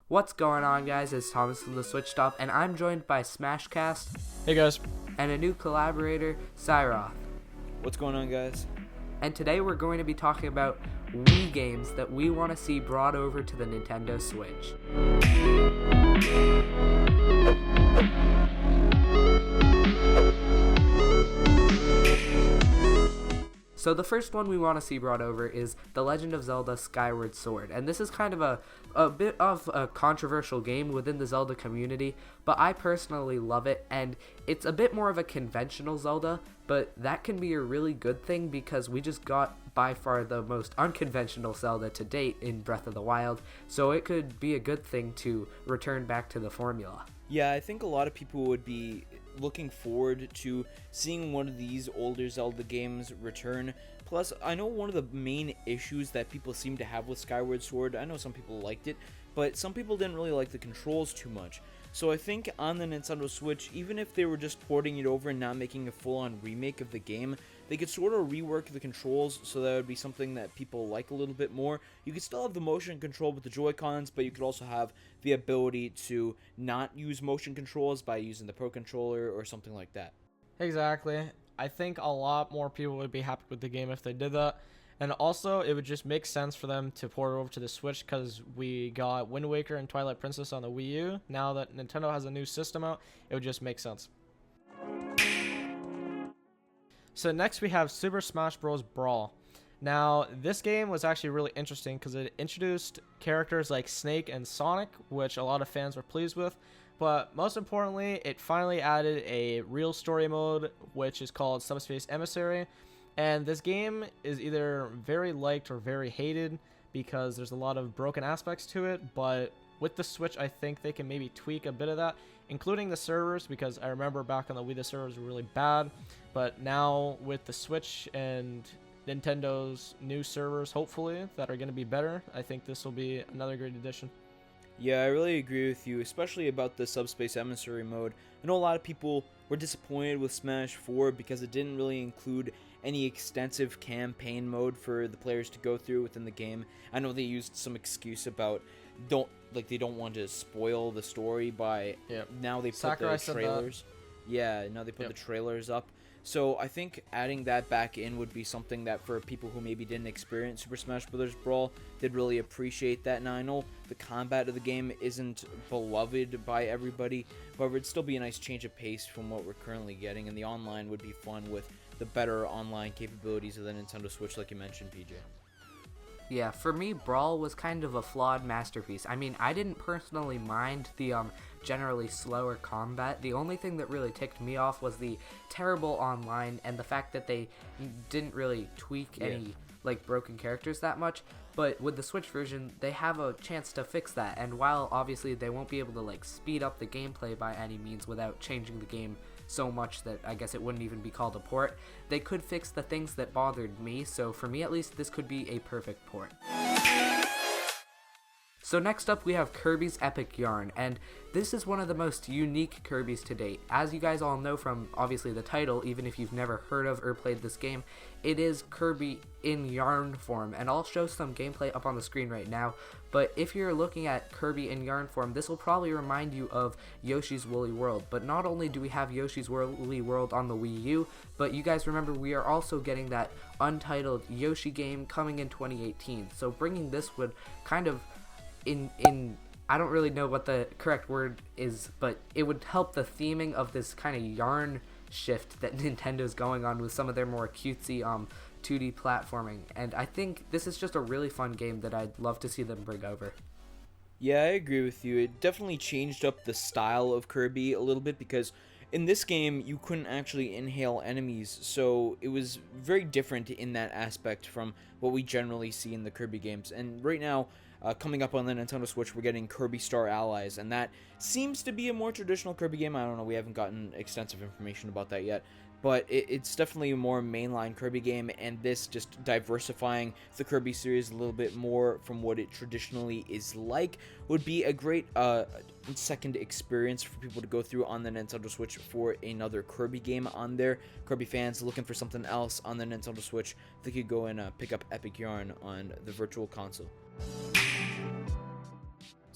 What's going on, guys? It's Thomas from the Switch Stop, and I'm joined by Smashcast Hey guys. and a new collaborator, Siiroth. What's going on, guys? And today we're going to be talking about Wii games that we want to see brought over to the Nintendo Switch. So the first one we want to see brought over is The Legend of Zelda Skyward Sword. And this is kind of a bit of a controversial game within the Zelda community, but I personally love it, and it's a bit more of a conventional Zelda, but that can be a really good thing because we just got by far the most unconventional Zelda to date in Breath of the Wild, so it could be a good thing to return back to the formula. Yeah, I think a lot of people would be looking forward to seeing one of these older Zelda games return. Plus, I know one of the main issues that people seem to have with Skyward Sword, I know some people liked it, but some people didn't really like the controls too much. So I think on the Nintendo Switch, even if they were just porting it over and not making a full-on remake of the game, they could sort of rework the controls so that would be something that people like a little bit more. You could still have the motion control with the Joy-Cons, but you could also have the ability to not use motion controls by using the Pro Controller or something like that. Exactly. I think a lot more people would be happy with the game if they did that. And also, it would just make sense for them to port it over to the Switch because we got Wind Waker and Twilight Princess on the Wii U. Now that Nintendo has a new system out, it would just make sense. So next we have Super Smash Bros. Brawl. Now, this game was actually really interesting because it introduced characters like Snake and Sonic, which a lot of fans were pleased with. But most importantly, it finally added a real story mode, which is called Subspace Emissary. And this game is either very liked or very hated because there's a lot of broken aspects to it. But with the Switch, I think they can maybe tweak a bit of that, including the servers, because I remember back on the Wii, the servers were really bad. But now with the Switch and Nintendo's new servers, hopefully, that are going to be better, I think this will be another great addition. Yeah, I really agree with you, especially about the Subspace Emissary mode. I know a lot of people were disappointed with Smash 4 because it didn't really include any extensive campaign mode for the players to go through within the game. I know they used some excuse about they don't want to spoil the story by now they put Sakurai the trailers. Yeah, now they put the trailers up. So I think adding that back in would be something that for people who maybe didn't experience Super Smash Bros. Brawl did really appreciate that. Now I know the combat of the game isn't beloved by everybody, however it'd still be a nice change of pace from what we're currently getting, and the online would be fun with the better online capabilities of the Nintendo Switch like you mentioned, PJ. Yeah, for me, Brawl was kind of a flawed masterpiece. I mean, I didn't personally mind the generally slower combat. The only thing that really ticked me off was the terrible online and the fact that they didn't really tweak any broken characters that much. But with the Switch version, they have a chance to fix that. And while obviously they won't be able to speed up the gameplay by any means without changing the game so much that I guess it wouldn't even be called a port, they could fix the things that bothered me. So for me at least, this could be a perfect port. So next up we have Kirby's Epic Yarn, and this is one of the most unique Kirbys to date. As you guys all know from obviously the title, even if you've never heard of or played this game, it is Kirby in yarn form, and I'll show some gameplay up on the screen right now. But if you're looking at Kirby in yarn form, this will probably remind you of Yoshi's Woolly World. But not only do we have Yoshi's Woolly World on the Wii U, but you guys remember we are also getting that untitled Yoshi game coming in 2018. So bringing this would kind of in I don't really know what the correct word is, but it would help the theming of this kind of yarn shift that Nintendo's going on with some of their more cutesy 2D platforming. And I think this is just a really fun game that I'd love to see them bring over. Yeah, I agree with you. It definitely changed up the style of Kirby a little bit because in this game you couldn't actually inhale enemies, so it was very different in that aspect from what we generally see in the Kirby games. And right now, coming up on the Nintendo Switch, we're getting Kirby Star Allies, and that seems to be a more traditional Kirby game. I don't know, we haven't gotten extensive information about that yet, but it's definitely a more mainline Kirby game, and this just diversifying the Kirby series a little bit more from what it traditionally is like would be a great second experience for people to go through on the Nintendo Switch for another Kirby game on there. Kirby fans looking for something else on the Nintendo Switch, they could go and pick up Epic Yarn on the Virtual Console.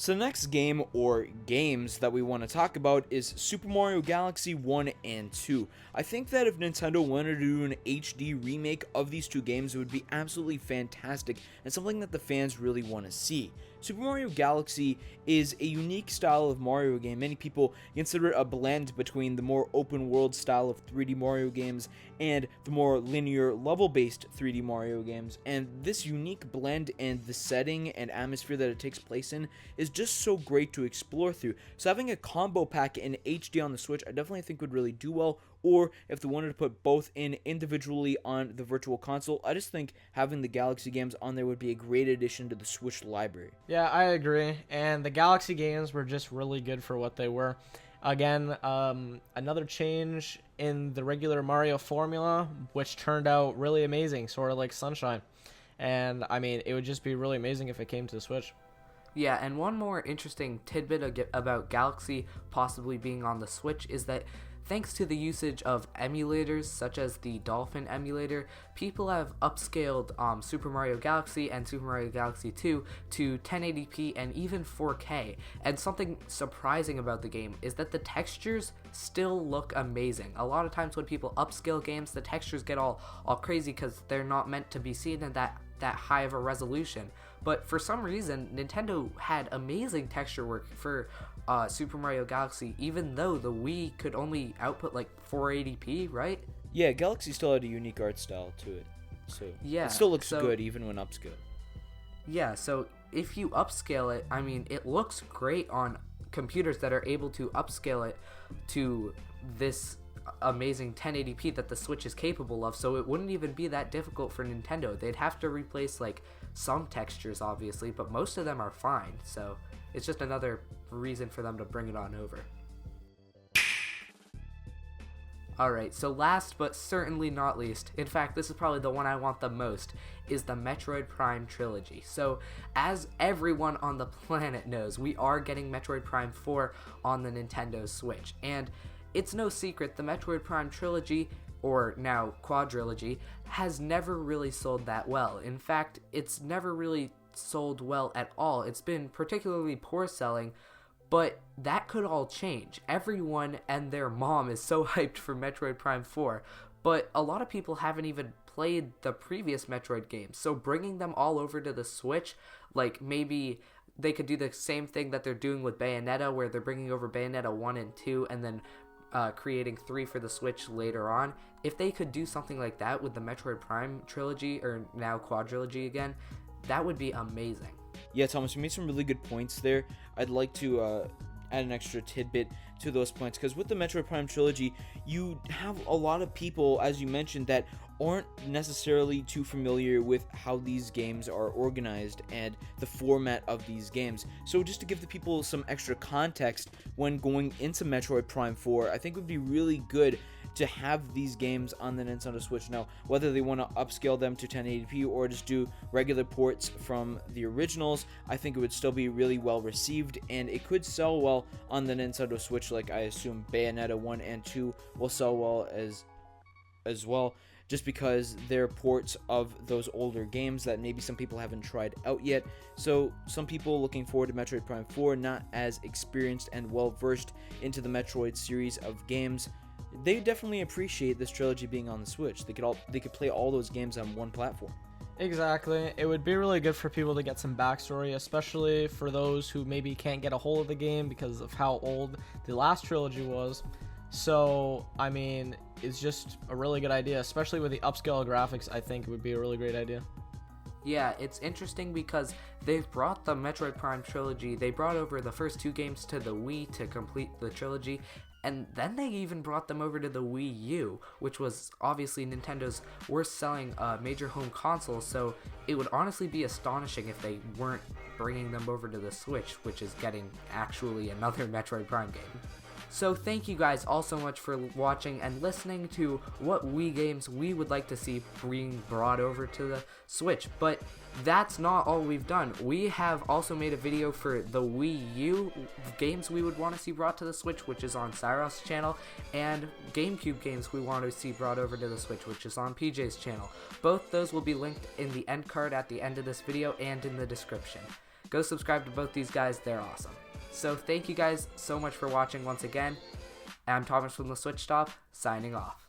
So the next game, or games, that we want to talk about is Super Mario Galaxy 1 and 2. I think that if Nintendo wanted to do an HD remake of these two games, it would be absolutely fantastic and something that the fans really want to see. Super Mario Galaxy is a unique style of Mario game. Many people consider it a blend between the more open world style of 3D Mario games and the more linear level-based 3D Mario games. And this unique blend and the setting and atmosphere that it takes place in is just so great to explore through. So having a combo pack in HD on the Switch, I definitely think would really do well. Or if they wanted to put both in individually on the Virtual Console, I just think having the Galaxy games on there would be a great addition to the Switch library. Yeah, I agree. And the Galaxy games were just really good for what they were. Again, another change in the regular Mario formula, which turned out really amazing, sort of like Sunshine. And I mean, it would just be really amazing if it came to the Switch. Yeah, and one more interesting tidbit about Galaxy possibly being on the Switch is that thanks to the usage of emulators such as the Dolphin emulator, people have upscaled Super Mario Galaxy and Super Mario Galaxy 2 to 1080p and even 4K. And something surprising about the game is that the textures still look amazing. A lot of times when people upscale games, the textures get all crazy because they're not meant to be seen in that high of a resolution. But for some reason, Nintendo had amazing texture work for Super Mario Galaxy, even though the Wii could only output like 480p, right? Yeah, Galaxy still had a unique art style to it, so yeah, it still looks good even when upscaled. Yeah, so if you upscale it, I mean, it looks great on computers that are able to upscale it to this amazing 1080p that the Switch is capable of, so it wouldn't even be that difficult for Nintendo. They'd have to replace like some textures obviously, but most of them are fine, so it's just another reason for them to bring it on over. Alright, so last but certainly not least, in fact this is probably the one I want the most, is the Metroid Prime Trilogy. So as everyone on the planet knows, we are getting Metroid Prime 4 on the Nintendo Switch, and it's no secret the Metroid Prime Trilogy, or now Quadrilogy, has never really sold that well. In fact, it's never really sold well at all. It's been particularly poor selling, but that could all change. Everyone and their mom is so hyped for Metroid Prime 4, but a lot of people haven't even played the previous Metroid games, so bringing them all over to the Switch, like maybe they could do the same thing that they're doing with Bayonetta, where they're bringing over Bayonetta 1 and 2 and then creating 3 for the Switch later on. If they could do something like that with the Metroid Prime Trilogy, or now Quadrilogy again, that would be amazing. Yeah, Thomas, you made some really good points there. I'd like to add an extra tidbit to those points, because with the Metroid Prime Trilogy, you have a lot of people, as you mentioned, that aren't necessarily too familiar with how these games are organized and the format of these games. So just to give the people some extra context when going into Metroid Prime 4, I think it would be really good to have these games on the Nintendo Switch. Now, whether they want to upscale them to 1080p or just do regular ports from the originals, I think it would still be really well received, and it could sell well on the Nintendo Switch, like I assume Bayonetta 1 and 2 will sell well as well, just because they're ports of those older games that maybe some people haven't tried out yet. So some people looking forward to Metroid Prime 4, not as experienced and well versed into the Metroid series of games, they definitely appreciate this trilogy being on the Switch. They could play all those games on one platform. Exactly. It would be really good for people to get some backstory, especially for those who maybe can't get a hold of the game because of how old the last trilogy was. So, I mean, it's just a really good idea, especially with the upscale graphics. I think it would be a really great idea. Yeah, it's interesting because they've brought the Metroid Prime Trilogy, they brought over the first 2 games to the Wii to complete the trilogy, and then they even brought them over to the Wii U, which was obviously Nintendo's worst selling major home console, so it would honestly be astonishing if they weren't bringing them over to the Switch, which is getting actually another Metroid Prime game. So thank you guys all so much for watching and listening to what Wii games we would like to see being brought over to the Switch. But that's not all we've done. We have also made a video for the Wii U games we would want to see brought to the Switch, which is on Siiroth's channel, and GameCube games we want to see brought over to the Switch, which is on PJ's channel. Both those will be linked in the end card at the end of this video and in the description. Go subscribe to both these guys, they're awesome. So thank you guys so much for watching once again. I'm Thomas from the Switch Stop, signing off.